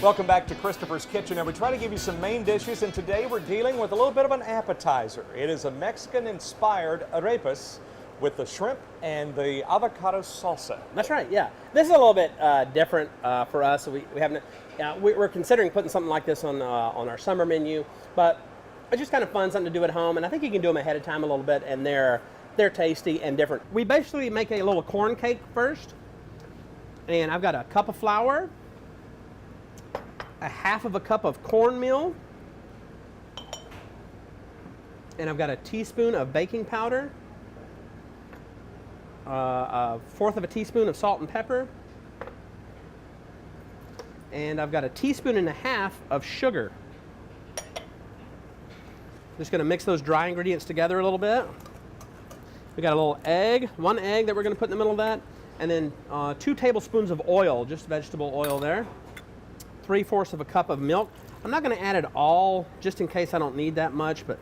Welcome back to Christopher's Kitchen, and we try to give you some main dishes, and today we're dealing with a little bit of an appetizer. It is a Mexican-inspired arepas with the shrimp and the avocado salsa. That's right, yeah. This is a little bit different for us. We haven't. We're considering putting something like this on our summer menu, but it's just kind of fun, something to do at home, and I think you can do them ahead of time a little bit, and they're tasty and different. We basically make a little corn cake first, and I've got a cup of flour, a half of a cup of cornmeal, and I've got a teaspoon of baking powder, a fourth of a teaspoon of salt and pepper, and I've got a teaspoon and a half of sugar. Just going to mix those dry ingredients together a little bit. We got a little egg, one egg that we're going to put in the middle of that, and then 2 tablespoons of oil, just vegetable oil there. 3/4 of a cup of milk. I'm not going to add it all just in case I don't need that much, but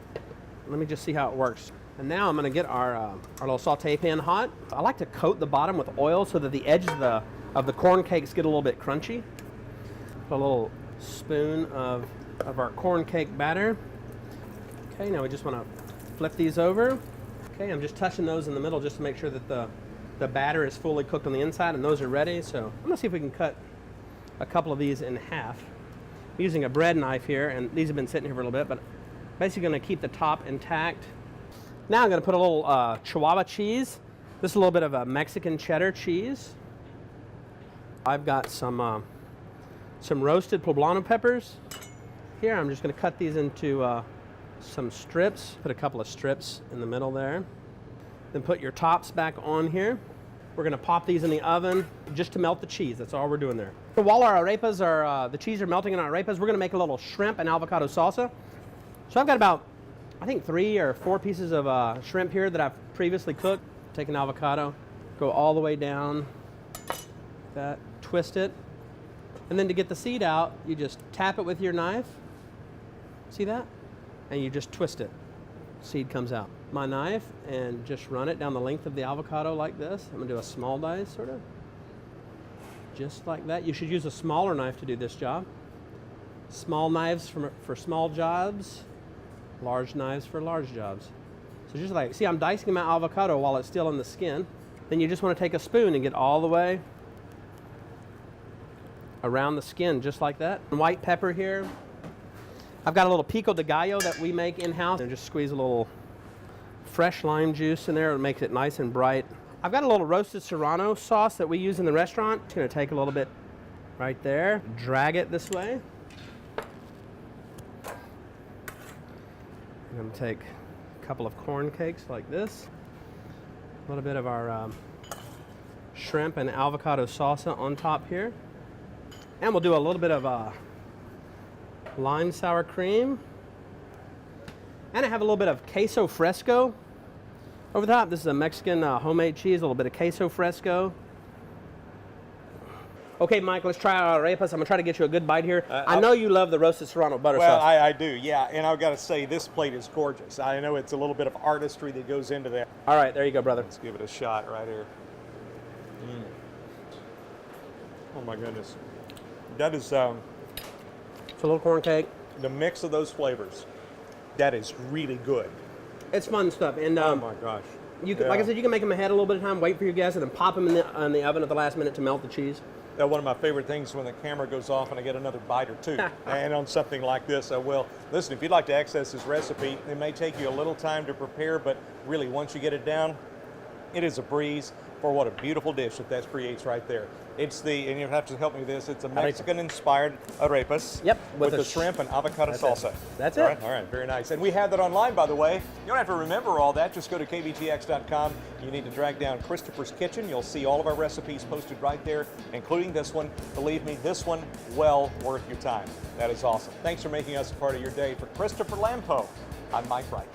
let me just see how it works. And now I'm going to get our little saute pan hot. I like to coat the bottom with oil so that the edges of the corn cakes get a little bit crunchy. Put a little spoon of our corn cake batter. Okay, now we just want to flip these over. Okay, I'm just touching those in the middle just to make sure that the batter is fully cooked on the inside, and those are ready. So I'm going to see if we can cut a couple of these in half. I'm using a bread knife here, and these have been sitting here for a little bit, but basically going to keep the top intact. Now I'm going to put a little Chihuahua cheese. This is a little bit of a Mexican cheddar cheese. I've got some roasted poblano peppers. Here I'm just going to cut these into some strips. Put a couple of strips in the middle there. Then put your tops back on here. We're going to pop these in the oven just to melt the cheese. That's all we're doing there. So while our arepas the cheese are melting in our arepas, we're going to make a little shrimp and avocado salsa. So I've got about, I think 3 or 4 pieces of shrimp here that I've previously cooked. Take an avocado, go all the way down, that, twist it, and then to get the seed out, you just tap it with your knife. See that? And you just twist it. Seed comes out. My knife, and just run it down the length of the avocado like this. I'm gonna do a small dice, sort of. Just like that. You should use a smaller knife to do this job. Small knives for small jobs, large knives for large jobs. So just like, see, I'm dicing my avocado while it's still in the skin. Then you just want to take a spoon and get all the way around the skin, just like that. White pepper here. I've got a little pico de gallo that we make in-house, and just squeeze a little fresh lime juice in there. It makes it nice and bright. I've got a little roasted serrano sauce that we use in the restaurant. Just gonna take a little bit right there, drag it this way. I'm gonna take a couple of corn cakes like this. A little bit of our shrimp and avocado salsa on top here. And we'll do a little bit of lime sour cream. And I have a little bit of queso fresco over the top. This is a Mexican homemade cheese, a little bit of queso fresco. Okay, Mike, let's try our arepas. I'm gonna try to get you a good bite here. I know you love the roasted serrano butter sauce. Well, I do, yeah, and I've got to say, this plate is gorgeous. I know it's a little bit of artistry that goes into that. All right, there you go, brother. Let's give it a shot right here. Oh my goodness. That is... It's a little corn cake. The mix of those flavors, that is really good. It's fun stuff. And oh my gosh. You can, like I said, you can make them ahead a little bit of time, wait for your guests, and then pop them in the oven at the last minute to melt the cheese. One of my favorite things when the camera goes off and I get another bite or two. And on something like this, I will. Listen, if you'd like to access this recipe, it may take you a little time to prepare, but really once you get it down, it is a breeze for what a beautiful dish that creates right there. It's and you have to help me with this, it's a Mexican-inspired arepas. Yep. With the shrimp and avocado salsa. That's it. All right, very nice. And we have that online, by the way. You don't have to remember all that. Just go to kvtx.com. You need to drag down Christopher's Kitchen. You'll see all of our recipes posted right there, including this one. Believe me, this one, well worth your time. That is awesome. Thanks for making us a part of your day. For Christopher Lampo, I'm Mike Wright.